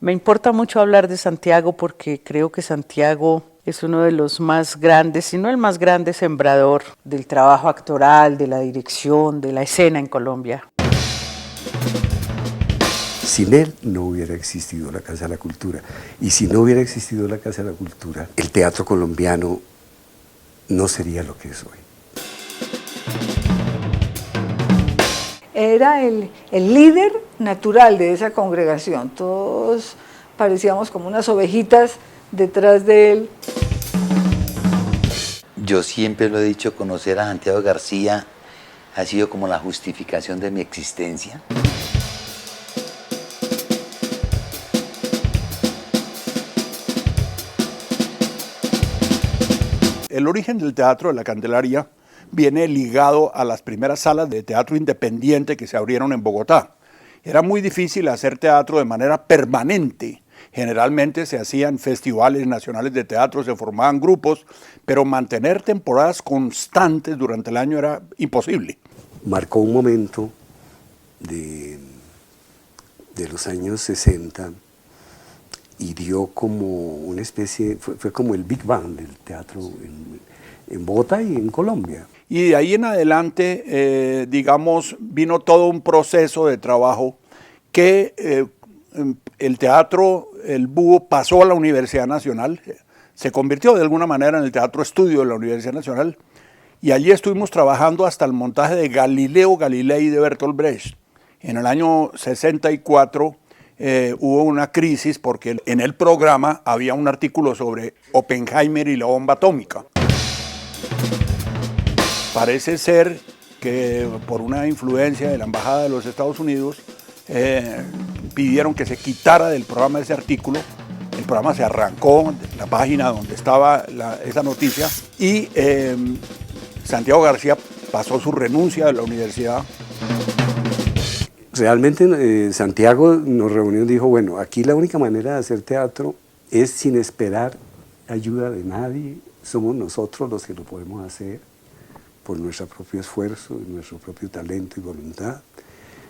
Me importa mucho hablar de Santiago porque creo que Santiago es uno de los más grandes, si no el más grande sembrador del trabajo actoral, de la dirección, de la escena en Colombia. Sin él no hubiera existido la Casa de la Cultura. Y si no hubiera existido la Casa de la Cultura, el teatro colombiano no sería lo que es hoy. Era el líder natural de esa congregación. Todos parecíamos como unas ovejitas detrás de él. Yo siempre lo he dicho, conocer a Santiago García ha sido como la justificación de mi existencia. El origen del teatro de la Candelaria viene ligado a las primeras salas de teatro independiente que se abrieron en Bogotá. Era muy difícil hacer teatro de manera permanente. Generalmente se hacían festivales nacionales de teatro, se formaban grupos, pero mantener temporadas constantes durante el año era imposible. Marcó un momento de los años 60 y dio como una especie, fue como el Big Bang del teatro en Bogotá y en Colombia. Y de ahí en adelante, digamos, vino todo un proceso de trabajo que el teatro, el Búho, pasó a la Universidad Nacional, se convirtió de alguna manera en el teatro estudio de la Universidad Nacional, y allí estuvimos trabajando hasta el montaje de Galileo Galilei de Bertolt Brecht. En el año 64 hubo una crisis porque en el programa había un artículo sobre Oppenheimer y la bomba atómica. Parece ser que por una influencia de la Embajada de los Estados Unidos pidieron que se quitara del programa ese artículo. El programa se arrancó, la página donde estaba esa noticia, y Santiago García pasó su renuncia de la universidad. Realmente Santiago nos reunió y dijo, bueno, aquí la única manera de hacer teatro es sin esperar ayuda de nadie, somos nosotros los que lo podemos hacer por nuestro propio esfuerzo, nuestro propio talento y voluntad.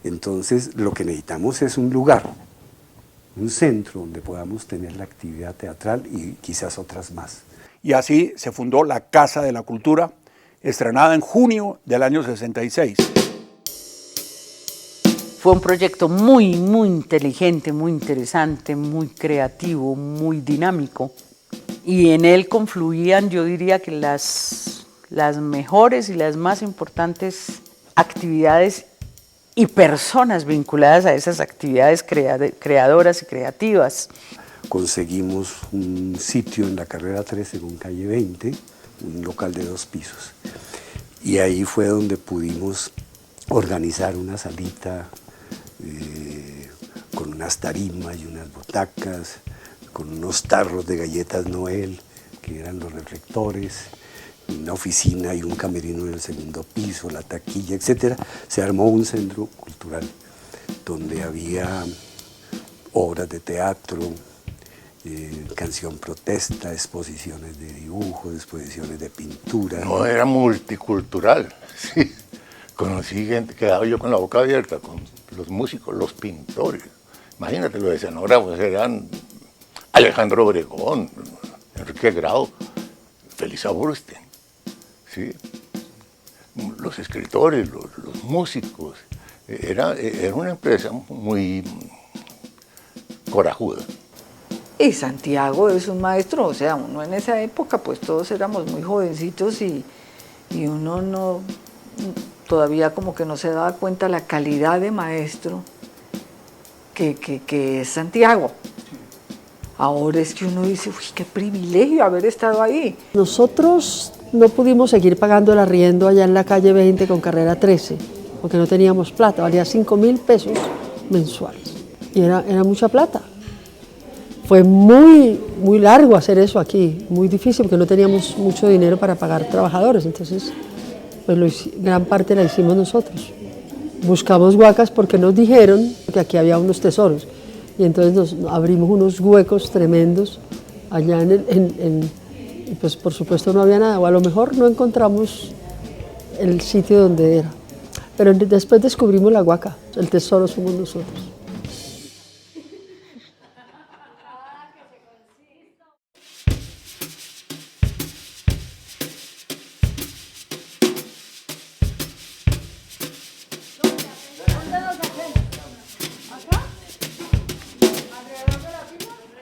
Entonces lo que necesitamos es un lugar, un centro donde podamos tener la actividad teatral y quizás otras más. Y así se fundó la Casa de la Cultura, estrenada en junio del año 66. Fue un proyecto muy inteligente, muy interesante, muy creativo, muy dinámico. Y en él confluían, yo diría que las mejores y las más importantes actividades y personas vinculadas a esas actividades creadoras y creativas. Conseguimos un sitio en la carrera 13 con calle 20, un local de 2 pisos. Y ahí fue donde pudimos organizar una salita con unas tarimas y unas butacas, con unos tarros de galletas Noel, que eran los reflectores, una oficina y un camerino en el segundo piso, la taquilla, etc. Se armó un centro cultural donde había obras de teatro, canción protesta, exposiciones de dibujo, exposiciones de pintura. No, era multicultural, sí. Conocí gente, quedaba yo con la boca abierta, con los músicos, los pintores. Imagínate, los escenógrafos eran Alejandro Obregón, Enrique Grau, Felisa Bursten, ¿sí? Los escritores, los músicos. Era una empresa muy corajuda. Y Santiago es un maestro, o sea, uno en esa época pues todos éramos muy jovencitos y uno no, todavía como que no se daba cuenta la calidad de maestro que es Santiago. Ahora es que uno dice, uy, qué privilegio haber estado ahí. Nosotros no pudimos seguir pagando el arriendo allá en la calle 20 con carrera 13, porque no teníamos plata, valía 5.000 pesos mensuales. Y era mucha plata. Fue muy largo hacer eso aquí, muy difícil, porque no teníamos mucho dinero para pagar trabajadores, entonces pues gran parte la hicimos nosotros. Buscamos huacas porque nos dijeron que aquí había unos tesoros, y entonces nos abrimos unos huecos tremendos allá y pues por supuesto no había nada, o a lo mejor no encontramos el sitio donde era. Pero después descubrimos la huaca, el tesoro somos nosotros.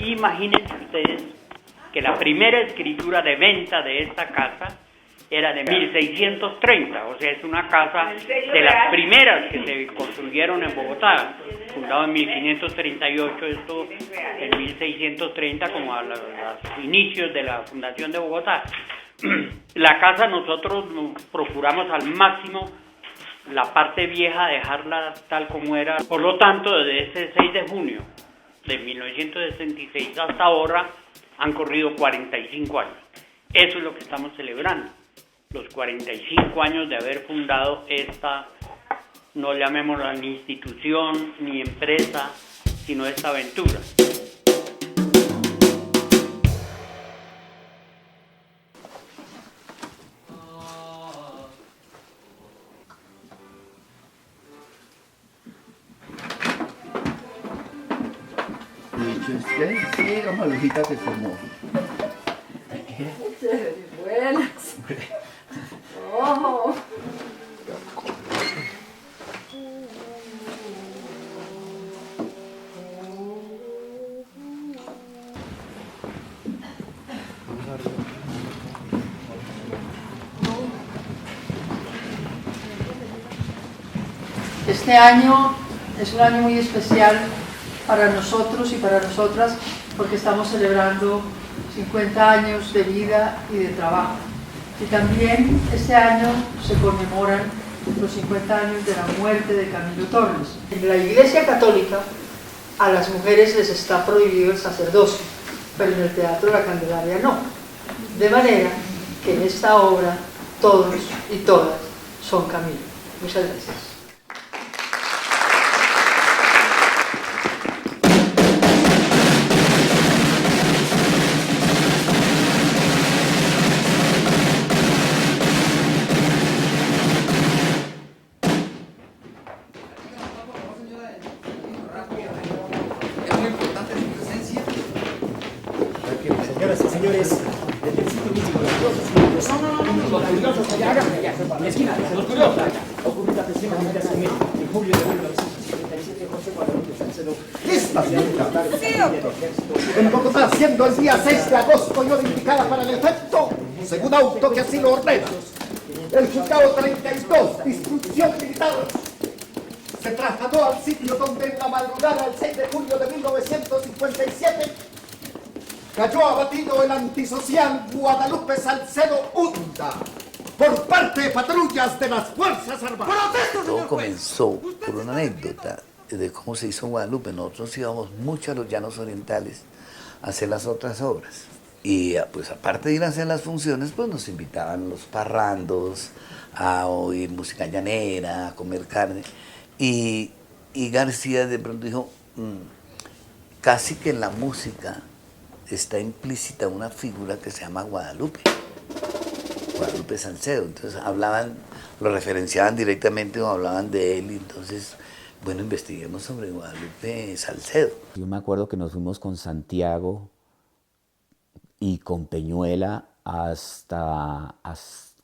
Imagínense ustedes que la primera escritura de venta de esta casa era de 1630, o sea, es una casa de las primeras que se construyeron en Bogotá, fundado en 1538, esto en 1630 como a los inicios de la fundación de Bogotá. La casa nosotros procuramos al máximo la parte vieja dejarla tal como era, por lo tanto desde ese 6 de junio de 1966 hasta ahora han corrido 45 años. Eso es lo que estamos celebrando. Los 45 años de haber fundado esta, no llamémosla ni institución ni empresa, sino esta aventura. Sí, como viejita que como. Buenas. Oh. Este año es un año muy especial para nosotros y para nosotras porque estamos celebrando 50 años de vida y de trabajo. Y también este año se conmemoran los 50 años de la muerte de Camilo Torres. En la Iglesia Católica a las mujeres les está prohibido el sacerdocio, pero en el Teatro La Candelaria no. De manera que en esta obra todos y todas son Camilo. Muchas gracias. Señoras y señores, desde el sitio mítico de los curiosos, los curiosos allá, en la esquina, los curiosos allá, ocurrida precisamente hace mes, en julio de 1977, José Guadalupe Salcedo. ¡Lista, señorita! En Bogotá, siendo el día 6 de agosto y hora indicada para el efecto, según auto que así lo ordena, el juzgado 32, instrucción militar, se trasladó al sitio donde en la madrugada del 6 de julio de 1957 cayó abatido el antisocial Guadalupe Salcedo Hunda por parte de patrullas de las Fuerzas Armadas. Todo comenzó por una anécdota de cómo se hizo Guadalupe. Nosotros íbamos mucho a los llanos orientales a hacer las otras obras. Y pues aparte de ir a hacer las funciones, pues nos invitaban a los parrandos, a oír música llanera, a comer carne. Y García de pronto dijo, casi que en la música está implícita una figura que se llama Guadalupe Salcedo. Entonces lo referenciaban directamente o hablaban de él, y entonces, bueno, investiguemos sobre Guadalupe Salcedo. Yo me acuerdo que nos fuimos con Santiago y con Peñuela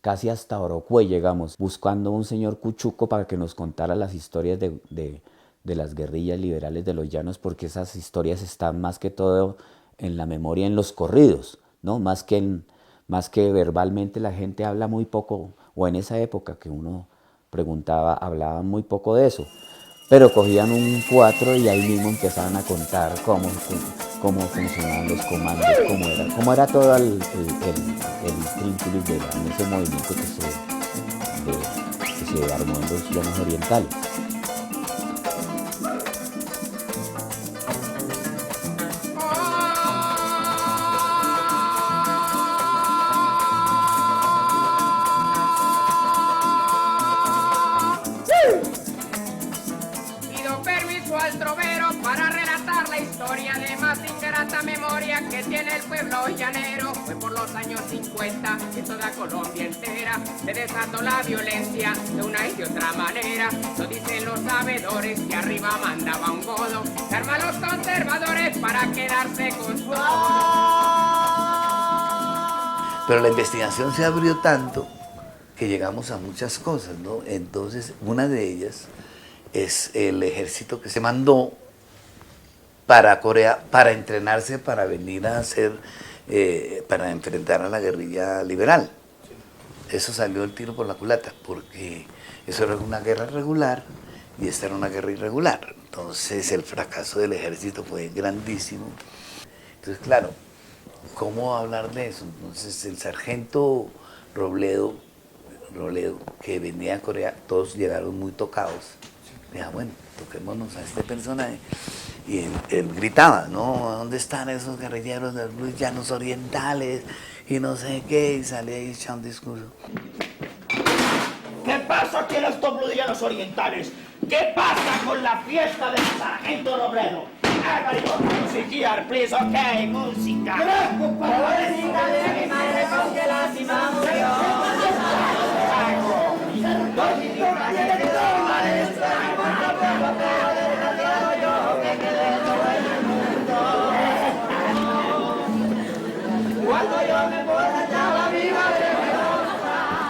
casi hasta Orocue llegamos, buscando un señor cuchuco para que nos contara las historias de las guerrillas liberales de los llanos, porque esas historias están más que todo en la memoria, en los corridos, ¿no? Más que verbalmente la gente habla muy poco, o en esa época que uno preguntaba, hablaban muy poco de eso, pero cogían un 4 y ahí mismo empezaban a contar cómo funcionaban los comandos, cómo era todo el trínculis de ese movimiento que se armó en los llanos orientales. Memoria que tiene el pueblo llanero. Fue por los años 50 que toda Colombia entera se desató la violencia de una y de otra manera. Lo dicen los sabedores que arriba mandaba un godo, se arman los conservadores para quedarse con su Pero la investigación se abrió tanto que llegamos a muchas cosas, ¿no? Entonces, una de ellas es el ejército que se mandó para Corea, para entrenarse, para venir a hacer, para enfrentar a la guerrilla liberal. Eso salió el tiro por la culata, porque eso era una guerra regular y esta era una guerra irregular. Entonces el fracaso del ejército fue grandísimo. Entonces, claro, ¿cómo hablar de eso? Entonces el sargento Robledo, que venía a Corea, todos llegaron muy tocados. Dijo, bueno, toquémonos a este personaje. Y él gritaba, ¿no? ¿Dónde están esos guerrilleros de los llanos orientales? Y no sé qué, y salía ahí echando un discurso. ¿Qué pasa aquí en estos llanos orientales? ¿Qué pasa con la fiesta del sargento Robledo? Everybody, music here, please, okay, música.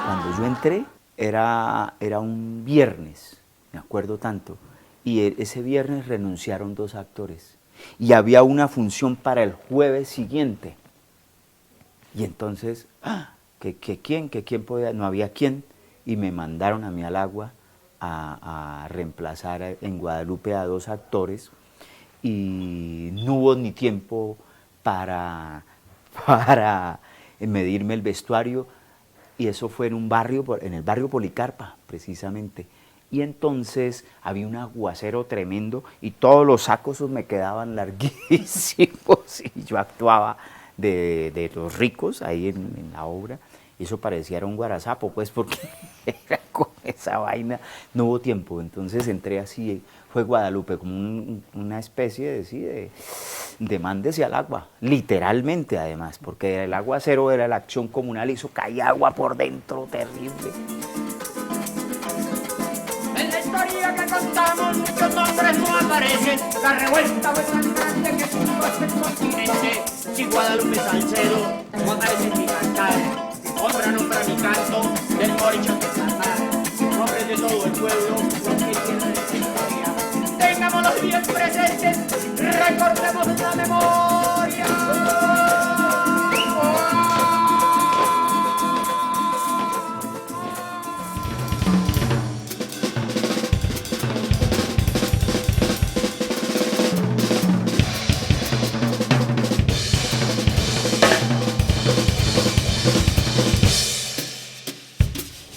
Cuando yo entré era un viernes, me acuerdo tanto, y ese viernes renunciaron 2 actores y había una función para el jueves siguiente. Y entonces, ¿quién podía? No había quién, y me mandaron a mí al agua a reemplazar en Guadalupe a 2 actores, y no hubo ni tiempo para medirme el vestuario, y eso fue en el barrio Policarpa, precisamente. Y entonces había un aguacero tremendo y todos los sacos me quedaban larguísimos y yo actuaba de los ricos ahí en la obra. Y eso parecía un guarazapo, pues, porque era con esa vaina, no hubo tiempo. Entonces entré así, fue Guadalupe, como una especie de mándese al agua, literalmente además, porque el aguacero era la acción comunal y eso caía agua por dentro, terrible. En la historia que contamos muchos nombres no aparecen. La revuelta fue tan grande que cruzó este continente. Si Guadalupe Salcedo no aparece en mi cantar, honra nombra mi canto del moricho que salvar. Nombre de todo el pueblo, lo que tiene esa historia. Tengámoslos bien presentes, recordemos la memoria.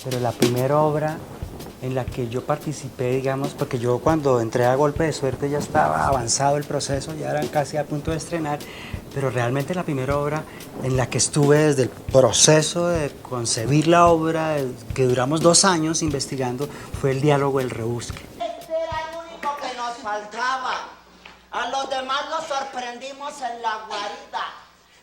Pero la primera obra en la que yo participé, digamos, porque yo cuando entré a Golpe de Suerte ya estaba avanzado el proceso, ya eran casi a punto de estrenar, pero realmente la primera obra en la que estuve desde el proceso de concebir la obra, que duramos 2 años investigando, fue El Diálogo del Rebusque. Este era el único que nos faltaba. A los demás los sorprendimos en la guarida.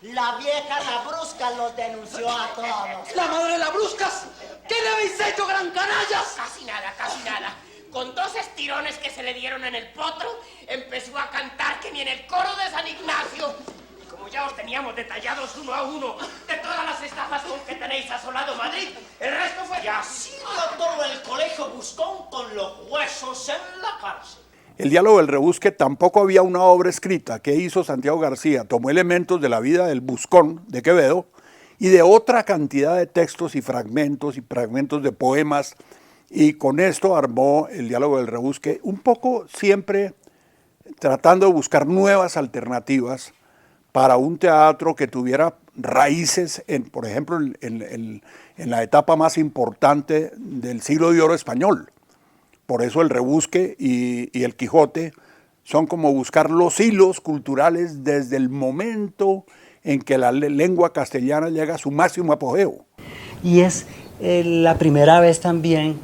La vieja La Brusca los denunció a todos. ¡La madre de La Bruscas! ¿Qué le habéis hecho, gran canallas? Casi nada. Con 2 estirones que se le dieron en el potro, empezó a cantar que ni en el coro de San Ignacio. Y como ya os teníamos detallados uno a uno de todas las estafas con que tenéis asolado Madrid, el resto fue... Y así dio todo el colegio Buscón con los huesos en la cárcel. El Diálogo del Rebusque tampoco había una obra escrita que hizo Santiago García. Tomó elementos de la vida del Buscón de Quevedo y de otra cantidad de textos y fragmentos de poemas, y con esto armó El Diálogo del Rebusque, un poco siempre tratando de buscar nuevas alternativas para un teatro que tuviera raíces, por ejemplo, en la etapa más importante del siglo de oro español. Por eso El Rebusque y El Quijote son como buscar los hilos culturales desde el momento en que la lengua castellana llega a su máximo apogeo. Y es la primera vez también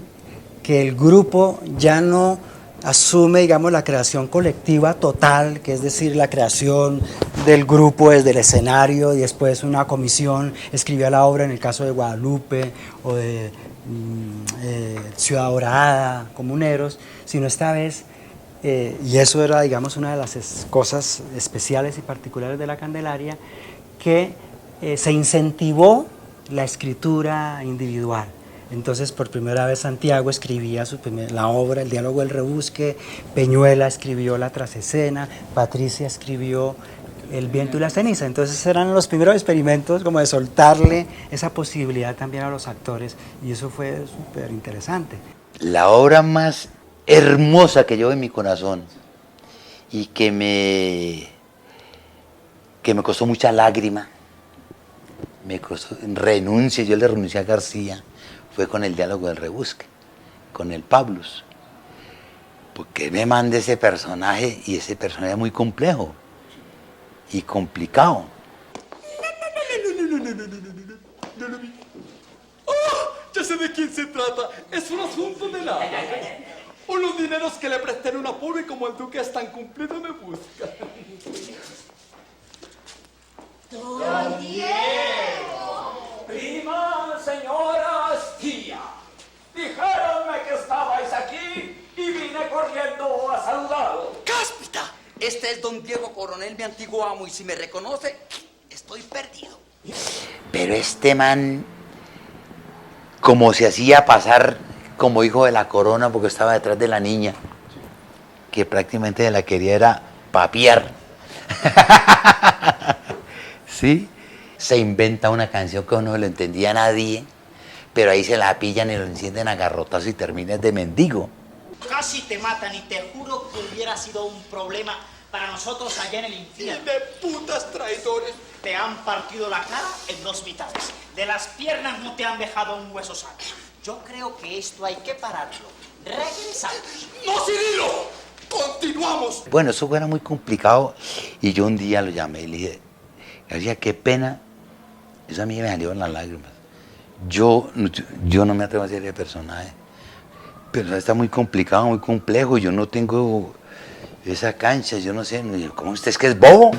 que el grupo ya no asume, digamos, la creación colectiva total, que es decir, la creación del grupo desde el escenario y después una comisión escribía la obra, en el caso de Guadalupe o de Ciudad Dorada, Comuneros, sino esta vez, y eso era, digamos, una de las cosas especiales y particulares de la Candelaria, que se incentivó la escritura individual. Entonces, por primera vez Santiago escribía la obra, el diálogo del rebusque, Peñuela escribió la trasescena, Patricia escribió El viento y la ceniza. Entonces eran los primeros experimentos como de soltarle esa posibilidad también a los actores, y eso fue súper interesante. La obra más hermosa que llevo en mi corazón y que me costó mucha lágrima, me costó renuncia, yo le renuncié a García, fue con el diálogo del rebusque, con el Pablus, porque me manda ese personaje, y ese personaje es muy complejo y complicado. Ya sé de quién se trata. Es un asunto de nada. Unos dineros que le presté en una pobre como el duque es tan cumplido me busca. Don Diego. Prima, señora Astilla. Dijéronme que estabais aquí y vine corriendo a saludaros. ¡Cáspita! Este es don Diego Coronel, mi antiguo amo, y si me reconoce, estoy perdido. Pero este man, como se hacía pasar como hijo de la corona porque estaba detrás de la niña, que prácticamente la quería era papiar. ¿Sí? Se inventa una canción que no lo entendía nadie, pero ahí se la pillan y lo encienden a garrotazos y terminas de mendigo. Casi te matan y te juro que hubiera sido un problema para nosotros allá en el infierno. ¡De putas traidores! Te han partido la cara en dos mitades. De las piernas no te han dejado un hueso sano. Yo creo que esto hay que pararlo. Regresamos. ¡No, Cirilo! ¡Continuamos! Bueno, eso era muy complicado, y yo un día lo llamé y le dije, García, qué pena, eso a mí me salieron las lágrimas. Yo no me atrevo a hacer ese personaje, pero está muy complicado, muy complejo, yo no tengo esa cancha, yo no sé, ¿cómo usted es que es bobo?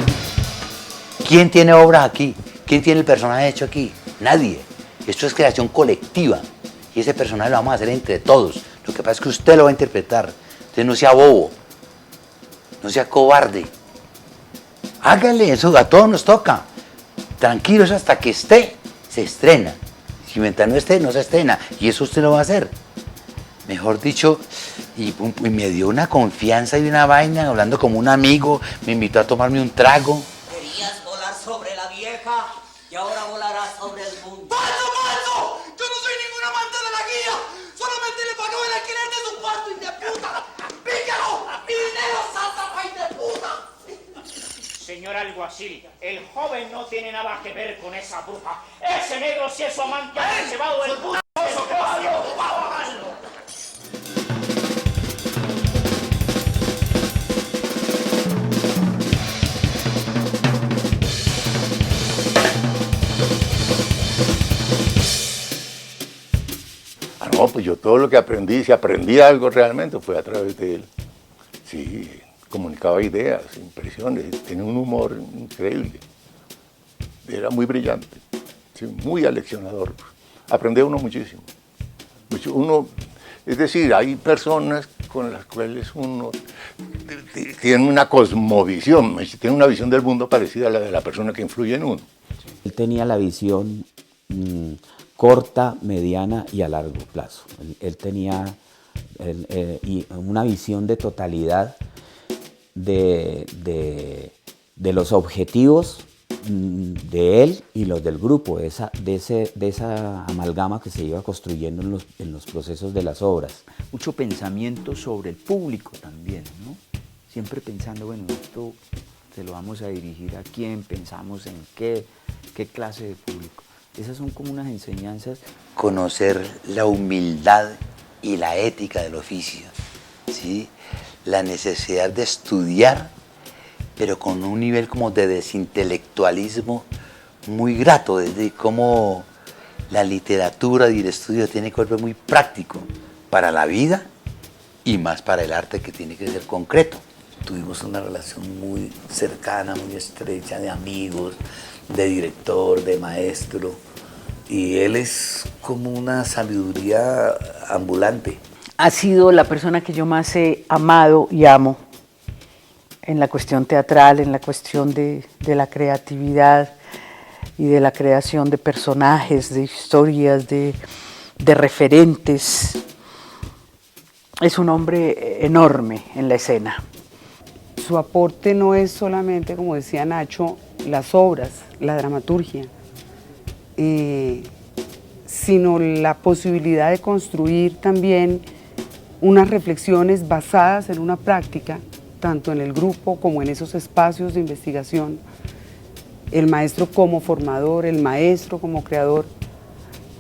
¿Quién tiene obras aquí? ¿Quién tiene el personaje hecho aquí? Nadie. Esto es creación colectiva, y ese personaje lo vamos a hacer entre todos. Lo que pasa es que usted lo va a interpretar, entonces no sea bobo, no sea cobarde. Hágale, eso a todos nos toca. Tranquilos hasta que esté, se estrena. Si mientras no esté, no se estrena. Y eso usted lo va a hacer. Mejor dicho, y me dio una confianza y una vaina, hablando como un amigo, me invitó a tomarme un trago. Querías volar sobre la vieja y ahora volarás sobre el mundo. ¡Falso, falso! Yo no soy ningún amante de la guía. Solamente le pagó el alquiler de su cuarto, y de puta. ¡Pícaro! ¡Mi dinero, santa pay de puta! Señor alguacil, el joven no tiene nada que ver con esa bruja. Ese negro sí es su amante, ha llevado el puto oso. ¡Qué valió! ¡Vamos a bajarlo! No, pues yo todo lo que aprendí, si aprendí algo realmente, fue a través de él. Sí, comunicaba ideas, impresiones, tenía un humor increíble. Era muy brillante, sí, muy aleccionador. Aprendía uno muchísimo. Es decir, hay personas con las cuales uno tiene una cosmovisión, tiene una visión del mundo parecida a la de la persona que influye en uno. Él tenía la visión corta, mediana y a largo plazo. Él tenía una visión de totalidad de los objetivos de él y los del grupo, de esa amalgama que se iba construyendo en los procesos de las obras. Mucho pensamiento sobre el público también, ¿no? Siempre pensando, bueno, esto se lo vamos a dirigir a quién, pensamos en qué clase de público. Esas son como unas enseñanzas. Conocer la humildad y la ética del oficio, ¿sí? La necesidad de estudiar, pero con un nivel como de desintelectualismo muy grato, desde cómo la literatura y el estudio tiene que volver muy práctico para la vida y más para el arte, que tiene que ser concreto. Tuvimos una relación muy cercana, muy estrecha, de amigos, de director, de maestro, y él es como una sabiduría ambulante. Ha sido la persona que yo más he amado y amo en la cuestión teatral, en la cuestión de la creatividad y de la creación de personajes, de historias, de de referentes. Es un hombre enorme en la escena. Su aporte no es solamente, como decía Nacho, las obras, la dramaturgia, sino la posibilidad de construir también unas reflexiones basadas en una práctica, tanto en el grupo como en esos espacios de investigación. El maestro como formador, el maestro como creador,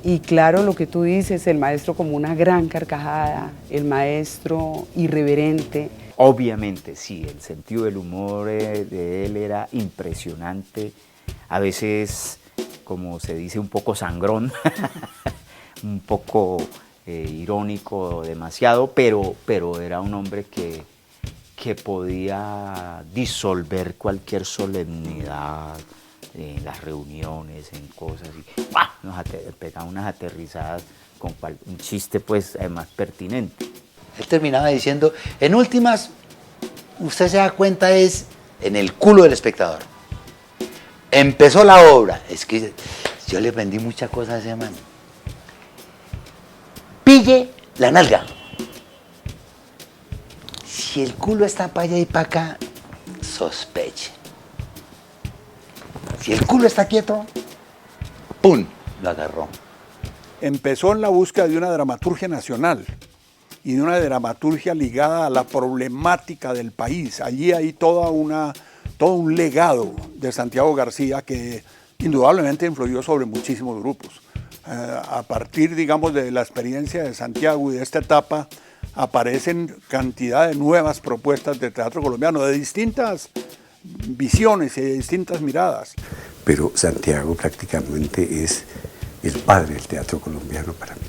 y claro, lo que tú dices, el maestro como una gran carcajada, el maestro irreverente. Obviamente, sí, el sentido del humor de él era impresionante, a veces, como se dice, un poco sangrón, un poco irónico demasiado, pero era un hombre que podía disolver cualquier solemnidad en las reuniones, en cosas, y nos pegaba unas aterrizadas con un chiste pues además pertinente. Él terminaba diciendo, en últimas, usted se da cuenta es en el culo del espectador. Empezó la obra, es que yo le aprendí muchas cosas a ese man. Pille la nalga. Si el culo está para allá y para acá, sospeche. Si el culo está quieto, ¡pum!, lo agarró. Empezó en la búsqueda de una dramaturgia nacional y de una dramaturgia ligada a la problemática del país. Allí hay todo un legado de Santiago García que indudablemente influyó sobre muchísimos grupos. A partir, digamos, de la experiencia de Santiago y de esta etapa, aparecen cantidad de nuevas propuestas de teatro colombiano, de distintas visiones y de distintas miradas. Pero Santiago prácticamente es el padre del teatro colombiano para mí.